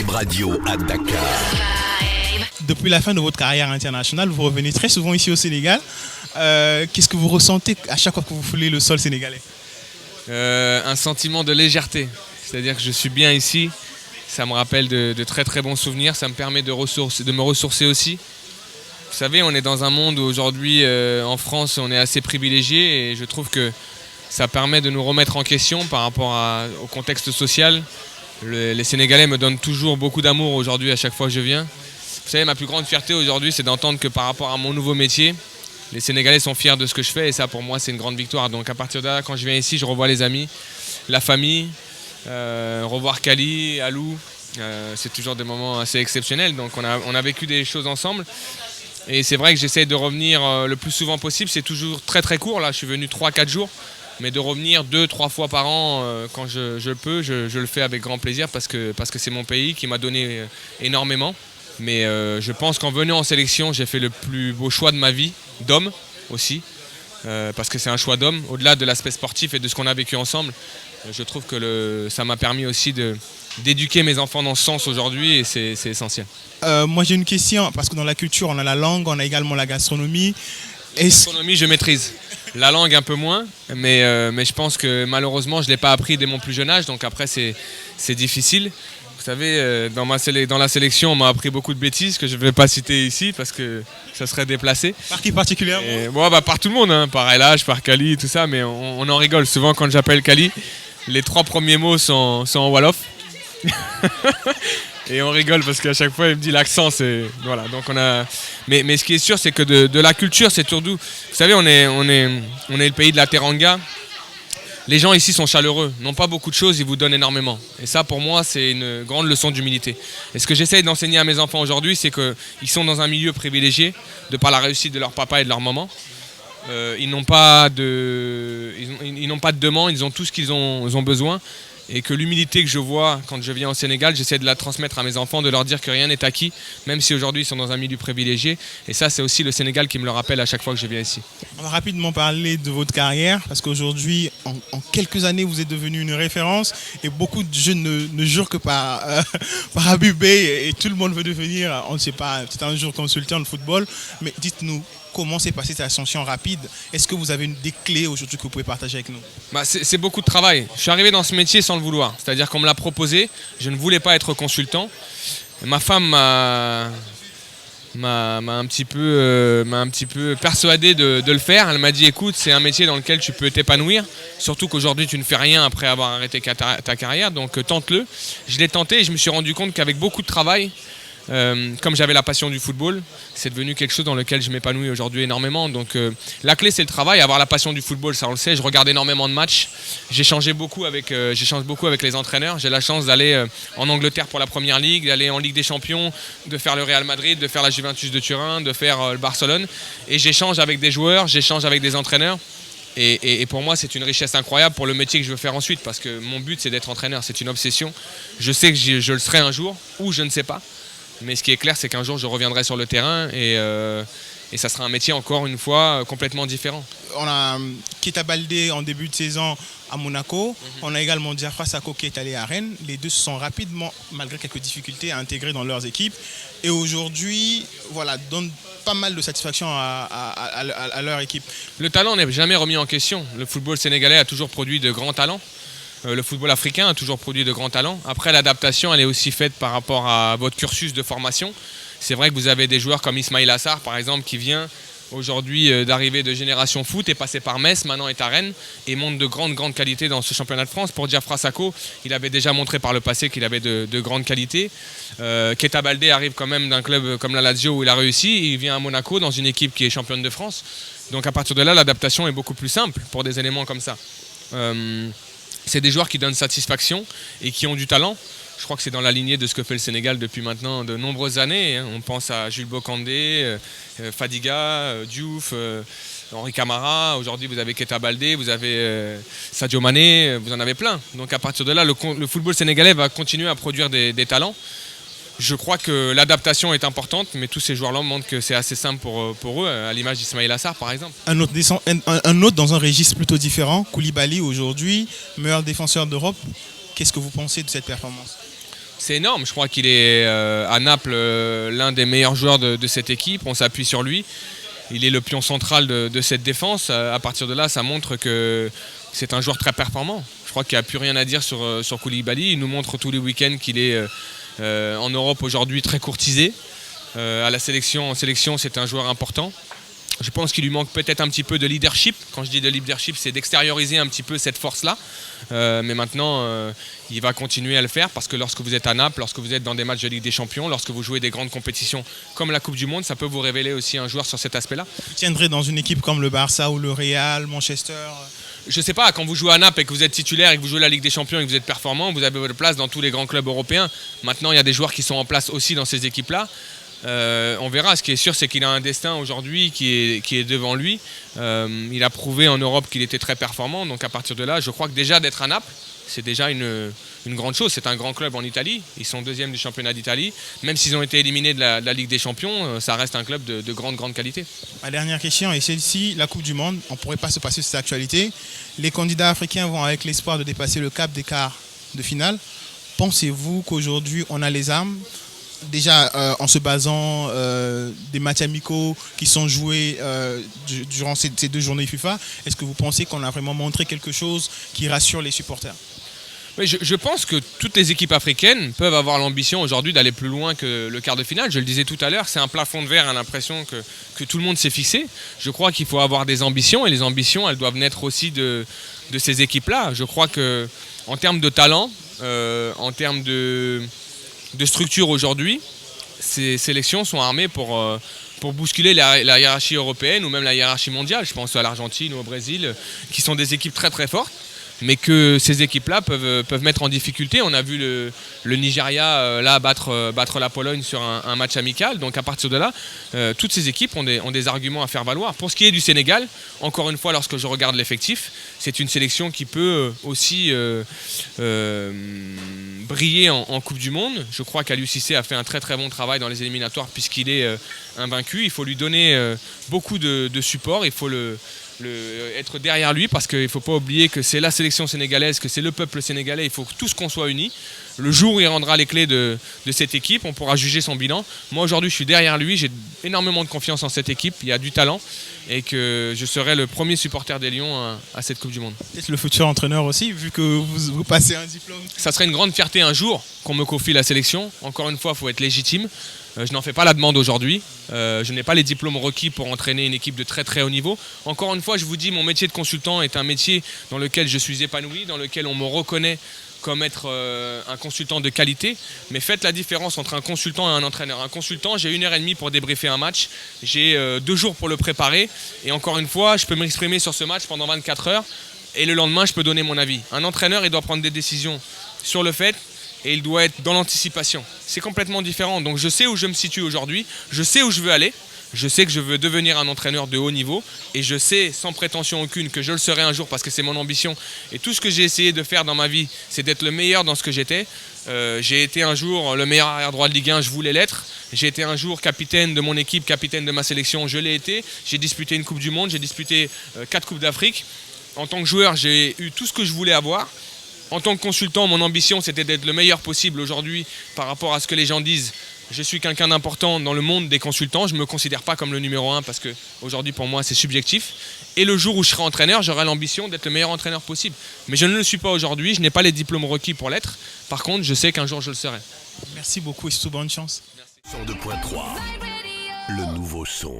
Vibe Radio à Dakar. Depuis la fin de votre carrière internationale, vous revenez très souvent ici au Sénégal. Qu'est-ce que vous ressentez à chaque fois que vous foulez le sol sénégalais? Un sentiment de légèreté. C'est-à-dire que je suis bien ici. Ça me rappelle de très très bons souvenirs. Ça me permet de me ressourcer aussi. Vous savez, on est dans un monde où aujourd'hui, en France, on est assez privilégié et je trouve que ça permet de nous remettre en question par rapport au contexte social. Les Sénégalais me donnent toujours beaucoup d'amour aujourd'hui à chaque fois que je viens. Vous savez, ma plus grande fierté aujourd'hui, c'est d'entendre que par rapport à mon nouveau métier, les Sénégalais sont fiers de ce que je fais et ça, pour moi, c'est une grande victoire. Donc à partir de là, quand je viens ici, je revois les amis, la famille, revoir Kali, Alou. C'est toujours des moments assez exceptionnels. Donc on a vécu des choses ensemble. Et c'est vrai que j'essaie de revenir le plus souvent possible. C'est toujours très très court. Là, je suis venu 3-4 jours. Mais de revenir 2-3 fois par an quand je peux, je le fais avec grand plaisir parce que c'est mon pays qui m'a donné énormément. Mais je pense qu'en venant en sélection, j'ai fait le plus beau choix de ma vie, d'homme aussi. Parce que c'est un choix d'homme. Au-delà de l'aspect sportif et de ce qu'on a vécu ensemble, je trouve que ça m'a permis aussi d'éduquer mes enfants dans ce sens aujourd'hui et c'est essentiel. Moi j'ai une question, parce que dans la culture, on a la langue, on a également la gastronomie. La gastronomie, je maîtrise. La langue, un peu moins, mais je pense que malheureusement, je ne l'ai pas appris dès mon plus jeune âge, donc après, c'est difficile. Vous savez, dans la sélection, on m'a appris beaucoup de bêtises que je ne vais pas citer ici parce que ça serait déplacé. Par qui particulièrement? Par tout le monde, hein, par LH, par Kali, tout ça, mais on en rigole. Souvent, quand j'appelle Kali, les 3 premiers mots sont en Wolof. Et on rigole parce qu'à chaque fois il me dit l'accent, c'est voilà. Donc mais ce qui est sûr, c'est que de la culture, c'est surtout, vous savez, on est le pays de la Teranga. Les gens ici sont chaleureux, n'ont pas beaucoup de choses, ils vous donnent énormément. Et ça, pour moi, c'est une grande leçon d'humilité. Et ce que j'essaye d'enseigner à mes enfants aujourd'hui, c'est qu'ils sont dans un milieu privilégié de par la réussite de leur papa et de leur maman. Ils n'ont pas de demande, ils ont tout ce qu'ils ont besoin. Et que l'humilité que je vois quand je viens au Sénégal, j'essaie de la transmettre à mes enfants, de leur dire que rien n'est acquis, même si aujourd'hui ils sont dans un milieu privilégié. Et ça, c'est aussi le Sénégal qui me le rappelle à chaque fois que je viens ici. On va rapidement parler de votre carrière, parce qu'aujourd'hui, en quelques années, vous êtes devenu une référence. Et beaucoup de jeunes ne jurent que par Habib Beye, et tout le monde veut devenir, on ne sait pas, peut-être un jour consultant de football. Mais dites-nous, comment s'est passée cette ascension rapide? Est-ce que vous avez des clés aujourd'hui que vous pouvez partager avec nous? C'est beaucoup de travail. Je suis arrivé dans ce métier sans le vouloir. C'est-à-dire qu'on me l'a proposé. Je ne voulais pas être consultant. Ma femme m'a un petit peu persuadé de le faire. Elle m'a dit, écoute, c'est un métier dans lequel tu peux t'épanouir. Surtout qu'aujourd'hui, tu ne fais rien après avoir arrêté ta carrière. Donc tente-le. Je l'ai tenté et je me suis rendu compte qu'avec beaucoup de travail, comme j'avais la passion du football, c'est devenu quelque chose dans lequel je m'épanouis aujourd'hui énormément. Donc la clé, c'est le travail, avoir la passion du football, ça on le sait. Je regarde énormément de matchs, j'échange beaucoup avec les entraîneurs. J'ai la chance d'aller en Angleterre pour la Première Ligue, d'aller en Ligue des Champions, de faire le Real Madrid, de faire la Juventus de Turin, de faire le Barcelone. Et j'échange avec des joueurs, j'échange avec des entraîneurs. Et pour moi, c'est une richesse incroyable pour le métier que je veux faire ensuite, parce que mon but, c'est d'être entraîneur, c'est une obsession. Je sais que je le serai un jour, ou je ne sais pas. Mais ce qui est clair, c'est qu'un jour, je reviendrai sur le terrain et ça sera un métier, encore une fois, complètement différent. On a Keita Baldé en début de saison à Monaco. On a également Diafra Sakho qui est allé à Rennes. Les deux se sont rapidement, malgré quelques difficultés, intégrés dans leurs équipes. Et aujourd'hui, voilà, donnent pas mal de satisfaction à leur équipe. Le talent n'est jamais remis en question. Le football sénégalais a toujours produit de grands talents. Le football africain a toujours produit de grands talents. Après, l'adaptation, elle est aussi faite par rapport à votre cursus de formation. C'est vrai que vous avez des joueurs comme Ismaïla Sarr, par exemple, qui vient aujourd'hui d'arriver de Génération Foot, est passé par Metz, maintenant est à Rennes, et montre de grandes qualités dans ce championnat de France. Pour Diafra Sakho, il avait déjà montré par le passé qu'il avait de grandes qualités. Keita Baldé arrive quand même d'un club comme la Lazio où il a réussi. Il vient à Monaco dans une équipe qui est championne de France. Donc à partir de là, l'adaptation est beaucoup plus simple pour des éléments comme ça. C'est des joueurs qui donnent satisfaction et qui ont du talent. Je crois que c'est dans la lignée de ce que fait le Sénégal depuis maintenant de nombreuses années. On pense à Jules Bocandé, Fadiga, Diouf, Henri Camara. Aujourd'hui, vous avez Keita Baldé, vous avez Sadio Mané, vous en avez plein. Donc à partir de là, le football sénégalais va continuer à produire des talents. Je crois que l'adaptation est importante, mais tous ces joueurs-là montrent que c'est assez simple pour eux, à l'image d'Ismaïla Sarr par exemple. Un autre dans un registre plutôt différent, Koulibaly aujourd'hui, meilleur défenseur d'Europe. Qu'est-ce que vous pensez de cette performance? C'est énorme, je crois qu'il est à Naples l'un des meilleurs joueurs de cette équipe, on s'appuie sur lui. Il est le pion central de cette défense. À partir de là, ça montre que c'est un joueur très performant. Je crois qu'il n'y a plus rien à dire sur Koulibaly. Il nous montre tous les week-ends qu'il est en Europe aujourd'hui très courtisé. En sélection, c'est un joueur important. Je pense qu'il lui manque peut-être un petit peu de leadership. Quand je dis de leadership, c'est d'extérioriser un petit peu cette force-là. Mais maintenant, il va continuer à le faire parce que lorsque vous êtes à Naples, lorsque vous êtes dans des matchs de Ligue des Champions, lorsque vous jouez des grandes compétitions comme la Coupe du Monde, ça peut vous révéler aussi un joueur sur cet aspect-là. Vous tiendrez dans une équipe comme le Barça ou le Real, Manchester? Je ne sais pas, quand vous jouez à Naples et que vous êtes titulaire et que vous jouez la Ligue des Champions et que vous êtes performant, vous avez votre place dans tous les grands clubs européens. Maintenant, il y a des joueurs qui sont en place aussi dans ces équipes-là. On verra. Ce qui est sûr, c'est qu'il a un destin aujourd'hui qui est devant lui. Il a prouvé en Europe qu'il était très performant. Donc à partir de là, je crois que déjà d'être à Naples, c'est déjà une grande chose. C'est un grand club en Italie. Ils sont deuxième du championnat d'Italie. Même s'ils ont été éliminés de la Ligue des Champions, ça reste un club de grande qualité. Ma dernière question est celle-ci. La Coupe du Monde, on ne pourrait pas se passer de cette actualité. Les candidats africains vont avec l'espoir de dépasser le cap des quarts de finale. Pensez-vous qu'aujourd'hui, on a les armes? Déjà en se basant des matchs amicaux qui sont joués durant ces 2 journées FIFA, est-ce que vous pensez qu'on a vraiment montré quelque chose qui rassure les supporters? Oui, je pense que toutes les équipes africaines peuvent avoir l'ambition aujourd'hui d'aller plus loin que le quart de finale. Je le disais tout à l'heure, c'est un plafond de verre à l'impression que tout le monde s'est fixé. Je crois qu'il faut avoir des ambitions et les ambitions, elles doivent naître aussi de ces équipes-là. Je crois qu'en termes de talent, en termes de structure aujourd'hui, ces sélections sont armées pour bousculer la hiérarchie européenne ou même la hiérarchie mondiale. Je pense à l'Argentine ou au Brésil, qui sont des équipes très très fortes, mais que ces équipes-là peuvent mettre en difficulté. On a vu le Nigeria là battre la Pologne sur un match amical. Donc à partir de là, toutes ces équipes ont des arguments à faire valoir. Pour ce qui est du Sénégal, encore une fois, lorsque je regarde l'effectif, c'est une sélection qui peut aussi briller en Coupe du Monde. Je crois qu'Aliou Cissé a fait un très très bon travail dans les éliminatoires puisqu'il est invaincu. Il faut lui donner beaucoup de support. Il faut être derrière lui parce qu'il ne faut pas oublier que c'est la sélection sénégalaise, que c'est le peuple sénégalais. Il faut que tous qu'on soit unis. Le jour où il rendra les clés de cette équipe, on pourra juger son bilan. Moi aujourd'hui je suis derrière lui, j'ai énormément de confiance en cette équipe, il y a du talent et que je serai le premier supporter des Lions à cette Coupe du Monde. Peut-être le futur entraîneur aussi, vu que vous passez un diplôme. Ça serait une grande fierté un jour qu'on me confie la sélection. Encore une fois, il faut être légitime. Je n'en fais pas la demande aujourd'hui. Je n'ai pas les diplômes requis pour entraîner une équipe de très très haut niveau. Encore une fois, je vous dis, mon métier de consultant est un métier dans lequel je suis épanoui, dans lequel on me reconnaît comme être un consultant de qualité. Mais faites la différence entre un consultant et un entraîneur. Un consultant, j'ai 1h30 pour débriefer un match. J'ai 2 jours pour le préparer. Et encore une fois, je peux m'exprimer sur ce match pendant 24 heures. Et le lendemain, je peux donner mon avis. Un entraîneur, il doit prendre des décisions sur le fait. Et il doit être dans l'anticipation. C'est complètement différent. Donc je sais où je me situe aujourd'hui, je sais où je veux aller, je sais que je veux devenir un entraîneur de haut niveau et je sais sans prétention aucune que je le serai un jour parce que c'est mon ambition. Et tout ce que j'ai essayé de faire dans ma vie, c'est d'être le meilleur dans ce que j'étais. J'ai été un jour le meilleur arrière-droit de Ligue 1, je voulais l'être. J'ai été un jour capitaine de mon équipe, capitaine de ma sélection, je l'ai été. J'ai disputé une Coupe du Monde, j'ai disputé 4 Coupes d'Afrique. En tant que joueur, j'ai eu tout ce que je voulais avoir. En tant que consultant, mon ambition, c'était d'être le meilleur possible aujourd'hui par rapport à ce que les gens disent. Je suis quelqu'un d'important dans le monde des consultants. Je ne me considère pas comme le numéro 1 parce qu'aujourd'hui, pour moi, c'est subjectif. Et le jour où je serai entraîneur, j'aurai l'ambition d'être le meilleur entraîneur possible. Mais je ne le suis pas aujourd'hui. Je n'ai pas les diplômes requis pour l'être. Par contre, je sais qu'un jour, je le serai. Merci beaucoup et surtout bonne chance. Merci. 102.3, le nouveau son.